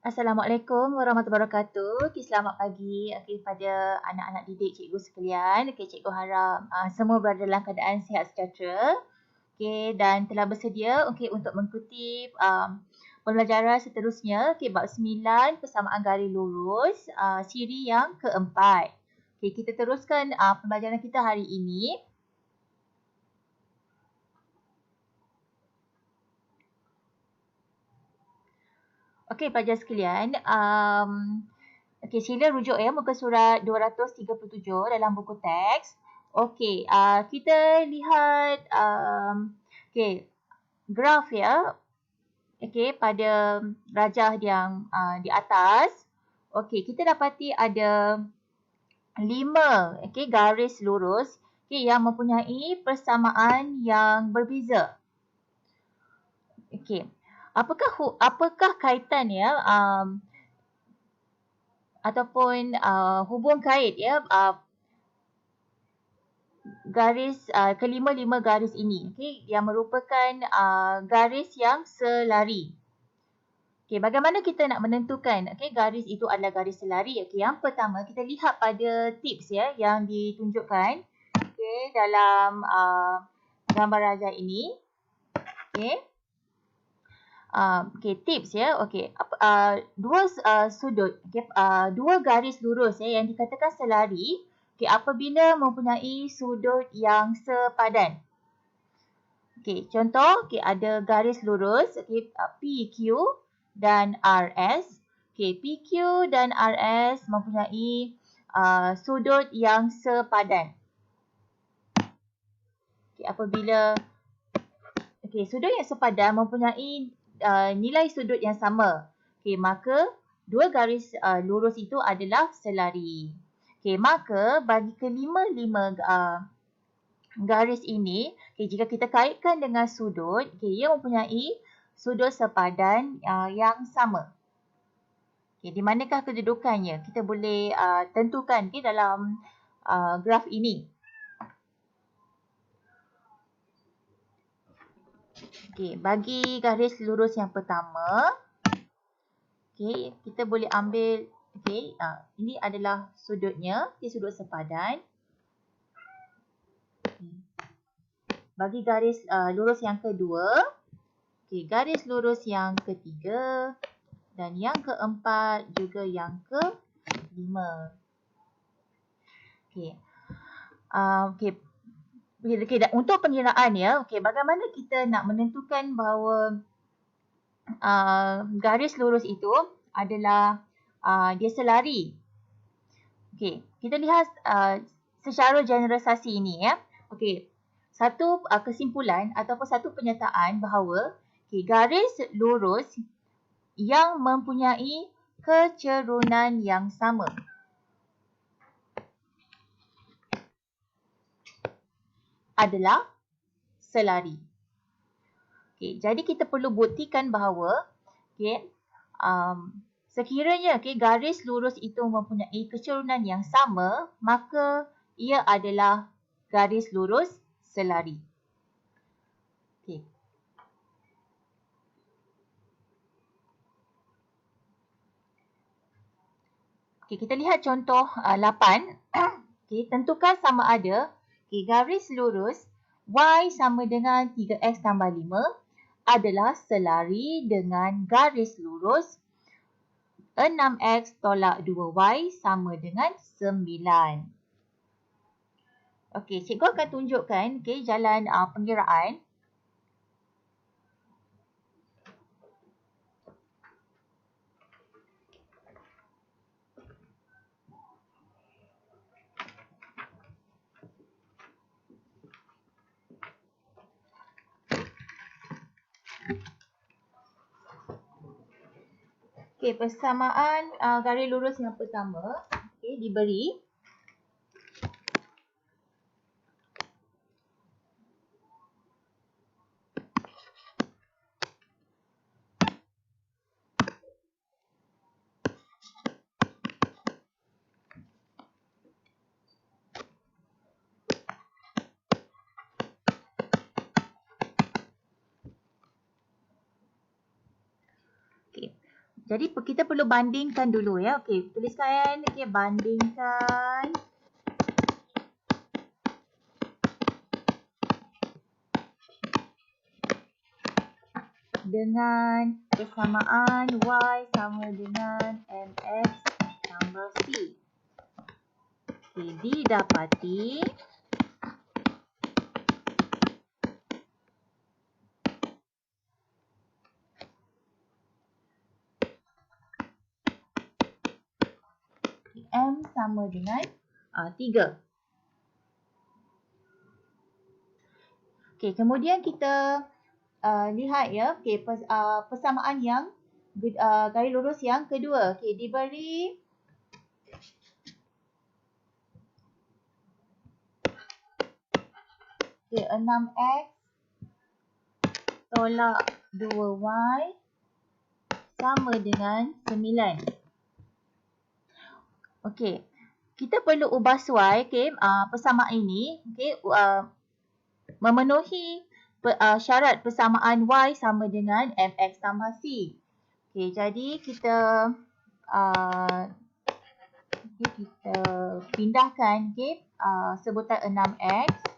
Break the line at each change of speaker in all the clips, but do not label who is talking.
Assalamualaikum warahmatullahi wabarakatuh. Okay, selamat pagi pada anak-anak didik cikgu sekalian. Cikgu harap semua berada dalam keadaan sihat sejahtera. Dan telah bersedia untuk mengikuti pembelajaran seterusnya. Bab 9 persamaan garis lurus, siri yang keempat. Kita teruskan pembelajaran kita hari ini. Pelajar sekalian, sila rujuk muka surat 237 dalam buku teks. Kita lihat graf pada rajah yang di atas. Kita dapati ada 5 garis lurus yang mempunyai persamaan yang berbeza. Apakah kaitan ataupun hubung kait garis kelima-lima garis ini yang merupakan garis yang selari. Bagaimana kita nak menentukan garis itu adalah garis selari? Yang pertama kita lihat pada tips yang ditunjukkan dalam gambar rajah ini. Tips dua sudut, dua garis lurus yang dikatakan selari apabila mempunyai sudut yang sepadan. Contoh ada garis lurus PQ dan RS. PQ dan RS mempunyai sudut yang sepadan. Apabila sudut yang sepadan mempunyai nilai sudut yang sama, maka dua garis lurus itu adalah selari. Maka bagi kelima-lima garis ini, jika kita kaitkan dengan sudut, ia mempunyai sudut sepadan yang sama. Di manakah kedudukannya? Kita boleh tentukan dalam graf ini. Bagi garis lurus yang pertama, kita boleh ambil, ini adalah sudutnya, sudut sepadan. Bagi garis lurus yang kedua, garis lurus yang ketiga dan yang keempat juga yang kelima. Untuk pengiraan bagaimana kita nak menentukan bahawa garis lurus itu adalah dia selari. Kita lihat secara generalisasi ini satu kesimpulan ataupun satu penyataan bahawa garis lurus yang mempunyai kecerunan yang sama adalah selari. Jadi kita perlu buktikan bahawa sekiranya garis lurus itu mempunyai kecerunan yang sama, maka ia adalah garis lurus selari. Kita lihat contoh 8. Tentukan sama ada garis lurus Y sama dengan 3X tambah 5 adalah selari dengan garis lurus 6X tolak 2Y sama dengan 9. Cikgu akan tunjukkan jalan pengiraan. Persamaan garis lurus yang pertama diberi. Jadi kita perlu bandingkan dulu ya. Okey, tuliskan. Okey, bandingkan dengan persamaan Y sama dengan MX tambah C. Okey, didapati M sama dengan 3. Okey, kemudian kita lihat ya, okey, persamaan yang garis lurus yang kedua. Okey, diberi okey, 6x tolak 2y sama dengan 9. Okey, kita perlu ubah suai, okey, persamaan ini, okey, memenuhi syarat persamaan y sama dengan mx tambah c. Okey, jadi kita pindahkan, okey, sebutan 6x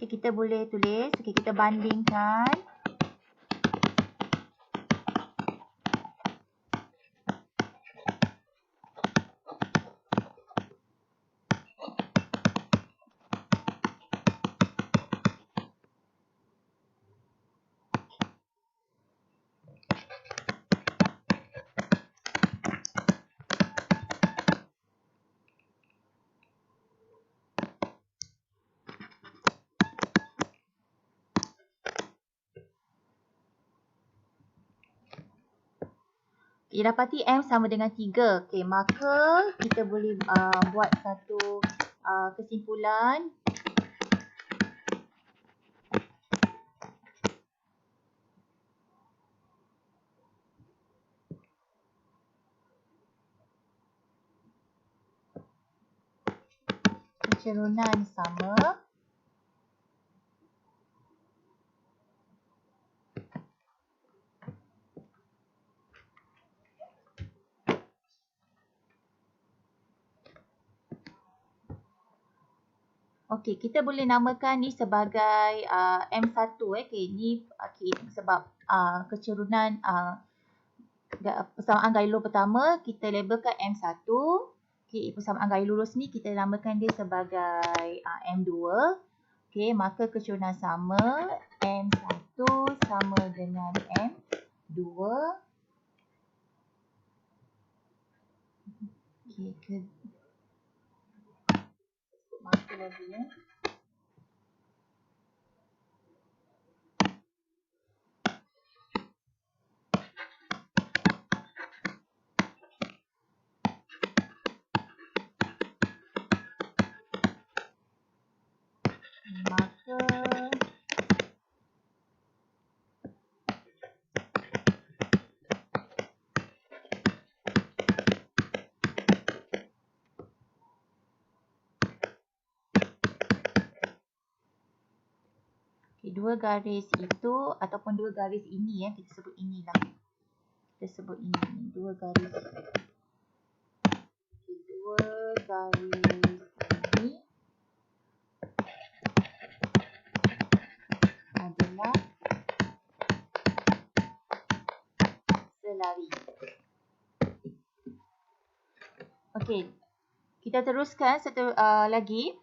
okay, kita boleh tulis, okay, kita bandingkan dapati M sama dengan 3. Okey, maka kita boleh buat satu kesimpulan. Kecerunan sama. Okey, kita boleh namakan ni sebagai M1. Okey, ni sebab kecerunan persamaan garis lurus pertama kita labelkan M1. Okey, persamaan garis lurus ni kita namakan dia sebagai M2. Okey, maka kecerunan sama M1 sama dengan M2. Okey, maka lagi ya. Maka dua garis itu ataupun dua garis ini ya, kita sebut inilah. Kita sebut ini, dua garis. Dua garis ini adalah selari. Okey, kita teruskan satu lagi.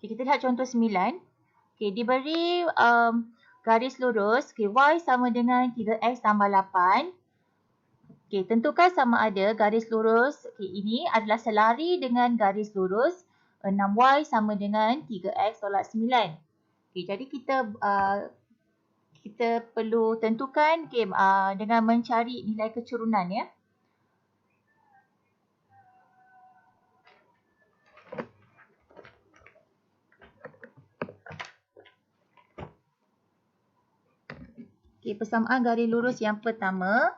Okay, kita lihat contoh 9. Okay, diberi garis lurus. Okay, Y sama dengan 3X tambah 8. Okay, tentukan sama ada garis lurus ini adalah selari dengan garis lurus 6Y sama dengan 3X tolak 9. Okay, jadi kita perlu tentukan dengan mencari nilai kecurunan ya. Okay, persamaan garis lurus yang pertama.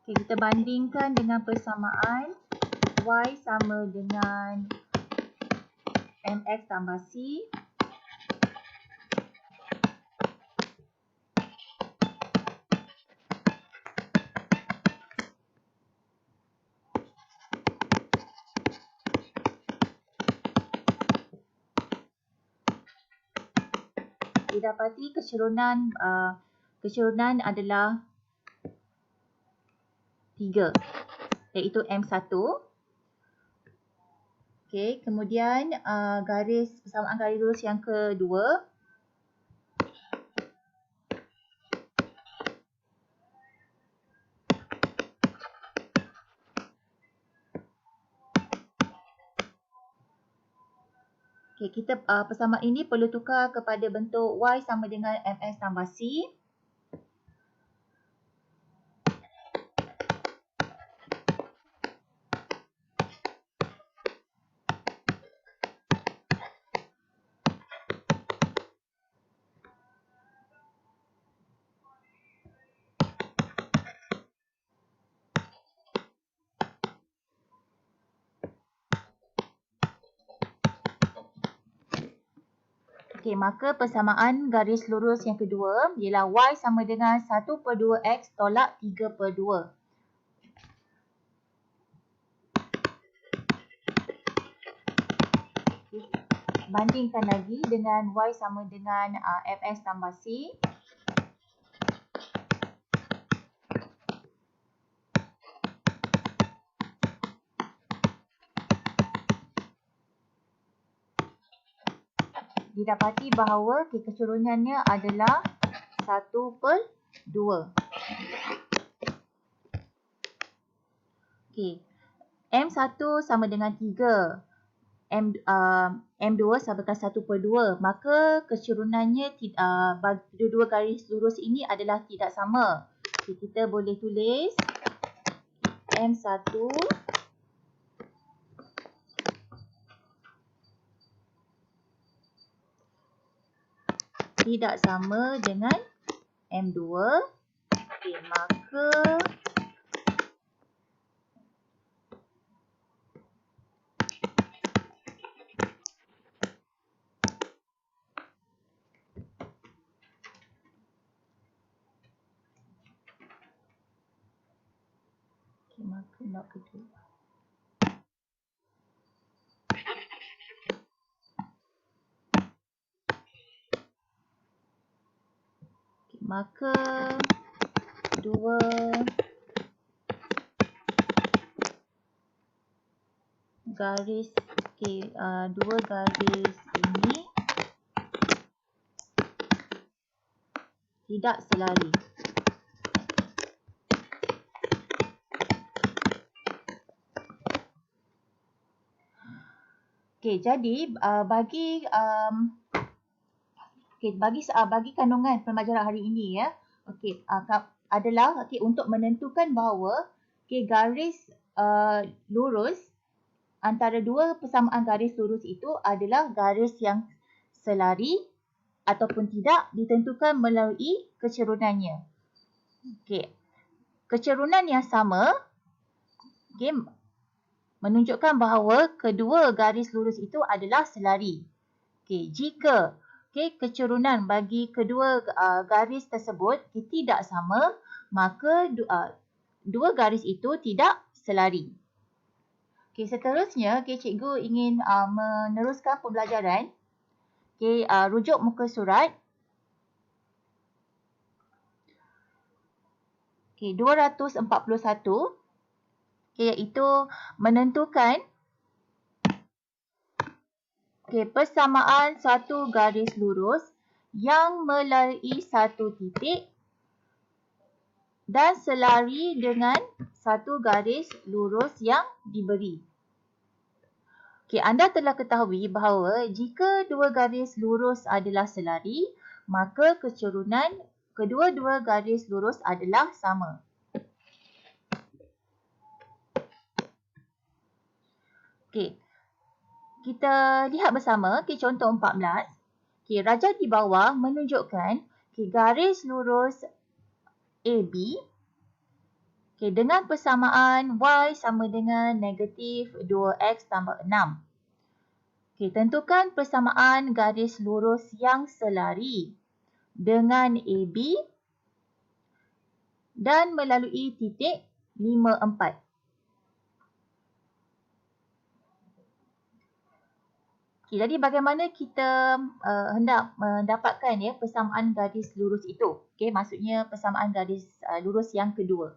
Okay, kita bandingkan dengan persamaan Y sama dengan MX tambah C. Didapati kecurunan adalah 3, iaitu M1. Okey, kemudian persamaan garis lurus yang kedua. Okey, kita persamaan ini perlu tukar kepada bentuk Y sama dengan MS tambah C. Okey, maka persamaan garis lurus yang kedua ialah Y sama dengan 1/2X tolak 3/2. Bandingkan lagi dengan Y sama dengan MS tambah C. Didapati bahawa kecurunannya adalah 1/2. Okey. M1 sama dengan 3. M2 samakan 1/2. Maka kecurunannya bagi kedua-dua garis lurus ini adalah tidak sama. Okay, kita boleh tulis M1 tidak sama dengan M2. Okey, maka not betul. Maka dua garis ini tidak selari. Okey, jadi bagi kandungan pembelajaran hari ini ya. Okey, adalah untuk menentukan bahawa garis lurus antara dua persamaan garis lurus itu adalah garis yang selari ataupun tidak ditentukan melalui kecurunannya. Okey. Kecurunan yang sama menunjukkan bahawa kedua garis lurus itu adalah selari. Okey, jika kecurunan bagi kedua garis tersebut tidak sama, maka dua garis itu tidak selari. Okey, seterusnya cikgu ingin meneruskan pembelajaran. Okay, rujuk muka surat. Okay, 241. Okay, iaitu menentukan persamaan satu garis lurus yang melalui satu titik dan selari dengan satu garis lurus yang diberi. Anda telah ketahui bahawa jika dua garis lurus adalah selari, maka kecerunan kedua-dua garis lurus adalah sama. Kita lihat bersama contoh 14. Rajah di bawah menunjukkan garis lurus AB dengan persamaan Y sama dengan negatif 2X tambah 6. Tentukan persamaan garis lurus yang selari dengan AB dan melalui titik 5, 4. Jadi bagaimana kita hendak mendapatkan persamaan garis lurus itu? Maksudnya persamaan garis lurus yang kedua.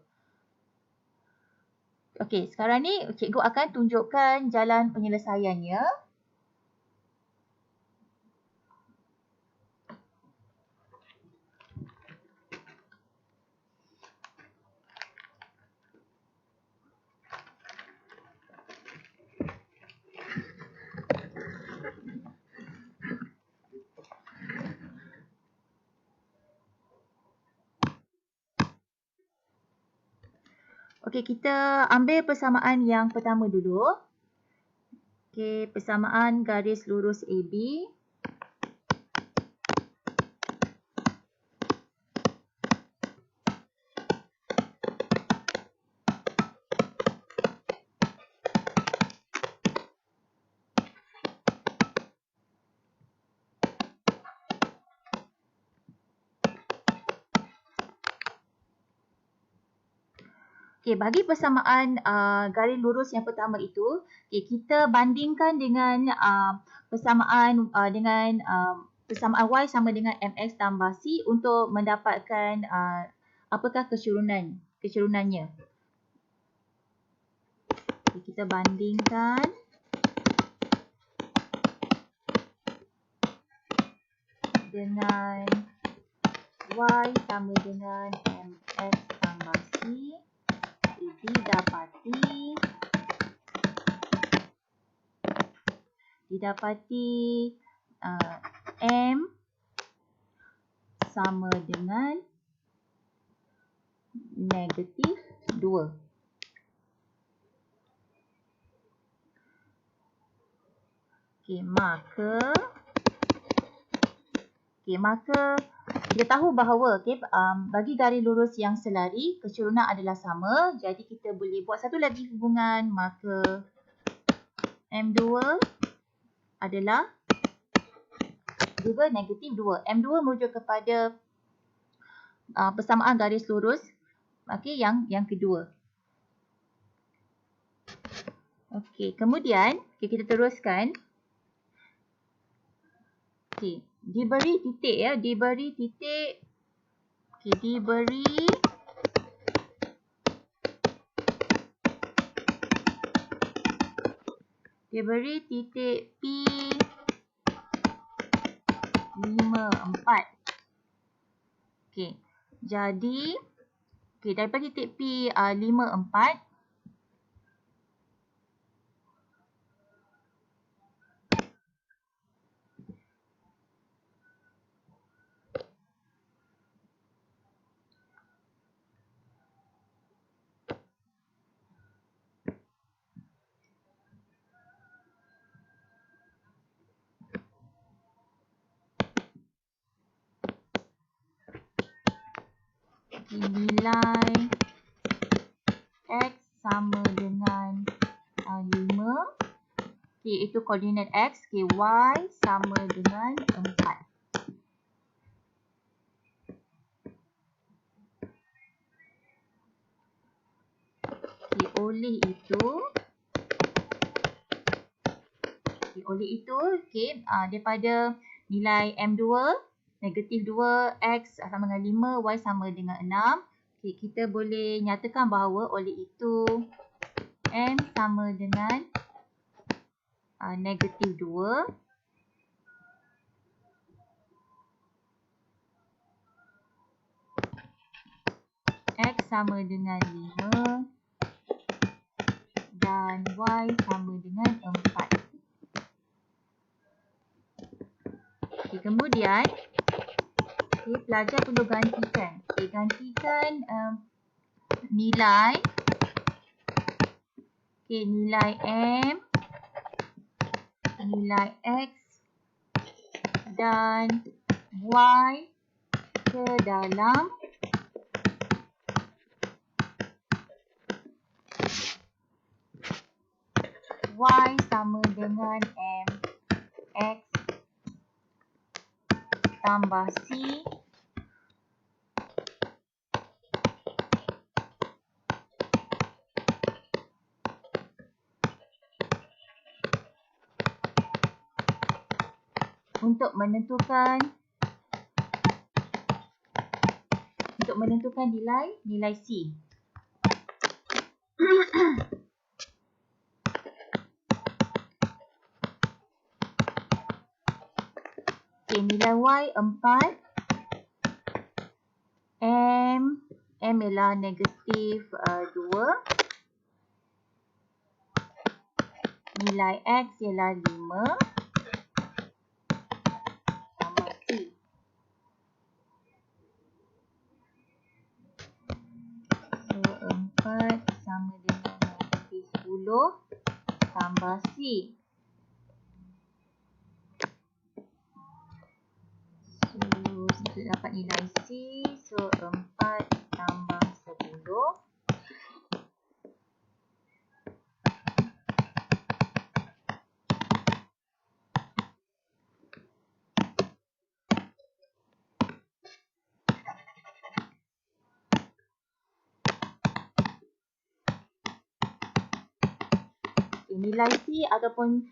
Sekarang ni cikgu akan tunjukkan jalan penyelesaiannya. Kita ambil persamaan yang pertama dulu. Persamaan garis lurus AB. Bagi persamaan garis lurus yang pertama itu, kita bandingkan dengan persamaan persamaan Y sama dengan MX tambah C untuk mendapatkan apakah kecurunannya. Kita bandingkan dengan Y sama dengan MX tambah C. Didapati M sama dengan negatif 2. Maka kita tahu bahawa bagi garis lurus yang selari, kecerunan adalah sama. Jadi kita boleh buat satu lagi hubungan, maka M2 adalah juga negatif 2. M2 merujuk kepada persamaan garis lurus yang kedua. Kemudian kita teruskan. Diberi titik diberi titik diberi titik P 5, 4. Jadi daripada titik P 5, 4, nilai X sama dengan 5. Itu koordinat X. Y sama dengan 4. Oleh itu, daripada nilai M2, negatif 2, X sama dengan 5, Y sama dengan 6. Okay, kita boleh nyatakan bahawa oleh itu M sama dengan negatif 2. X sama dengan 5 dan Y sama dengan 4. Okay, kemudian pelajar perlu gantikan. Gantikan nilai nilai M, nilai X dan Y ke dalam Y sama dengan M X tambah C untuk menentukan nilai C. Okay, nilai Y 4, M ialah negatif 2, nilai X ialah 5 tambah C. So 4 sama dengan negatif 10 tambah C. So dapat nilai C, so 4 tambah 10. Nilai C ataupun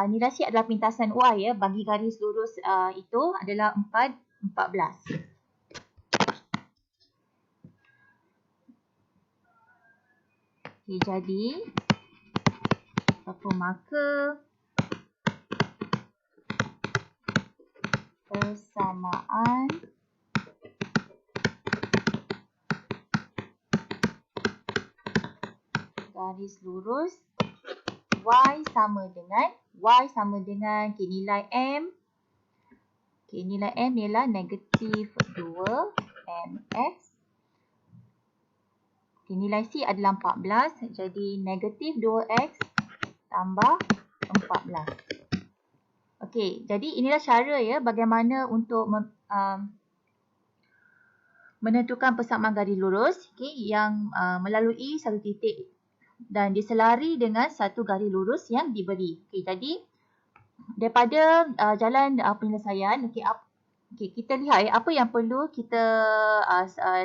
nilai C adalah pintasan Y bagi garis lurus itu adalah 14. Jadi maka persamaan garis lurus Y sama dengan nilai M. Nilai M ialah negatif 2 MX. Nilai C adalah 14. Jadi negatif 2X tambah 14. Okey, jadi inilah cara bagaimana untuk menentukan persamaan garis lurus yang melalui satu titik dan diselari dengan satu garis lurus yang diberi. Jadi daripada jalan penyelesaian, kita lihat apa yang perlu kita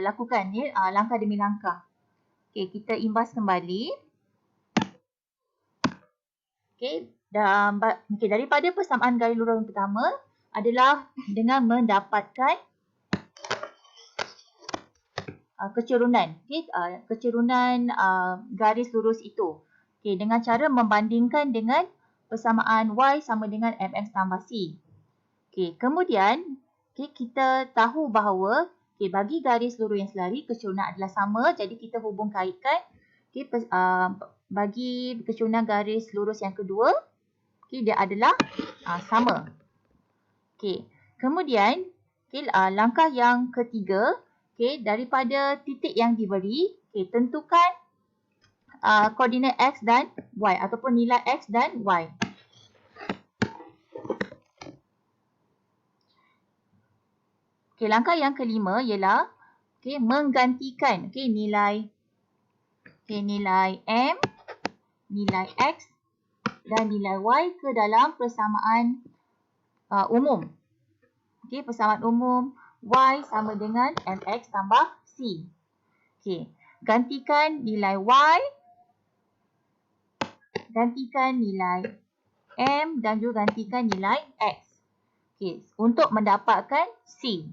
lakukan langkah demi langkah. Kita imbas kembali. Daripada persamaan garis lurus yang pertama adalah dengan mendapatkan kecerunan. Kecerunan garis lurus itu. Dengan cara membandingkan dengan persamaan Y sama dengan MX tambah C. Kemudian kita tahu bahawa bagi garis lurus yang selari kecerunan adalah sama. Jadi kita hubung kaitkan bagi kecerunan garis lurus yang kedua dia adalah sama. Kemudian langkah yang ketiga, daripada titik yang diberi, tentukan koordinat X dan Y ataupun nilai X dan Y. Langkah yang kelima ialah menggantikan nilai M, nilai X dan nilai Y ke dalam persamaan umum. Persamaan umum Y sama dengan MX tambah C. Gantikan nilai Y, gantikan nilai M dan juga gantikan nilai X. Okey, untuk mendapatkan C.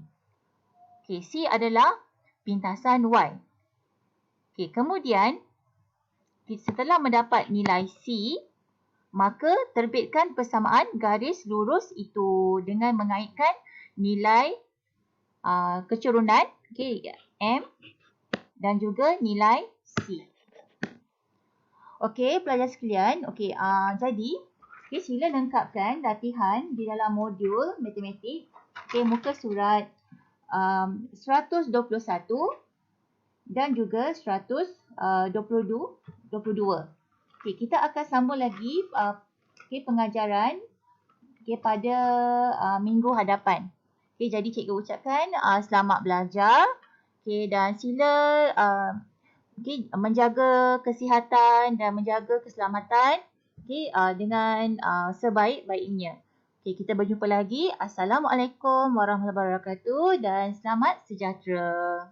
Okey, C adalah pintasan Y. Okey, kemudian setelah mendapat nilai C, maka terbitkan persamaan garis lurus itu dengan mengaitkan nilai kecurunan M dan juga nilai C. Okey, pelajar sekalian. Jadi sila lengkapkan latihan di dalam modul matematik. Muka surat 121 dan juga 122. Kita akan sambung lagi pengajaran pada minggu hadapan. Jadi cikgu ucapkan selamat belajar. Dan sila menjaga kesihatan dan menjaga keselamatan dengan sebaik-baiknya. Kita berjumpa lagi. Assalamualaikum warahmatullahi wabarakatuh dan selamat sejahtera.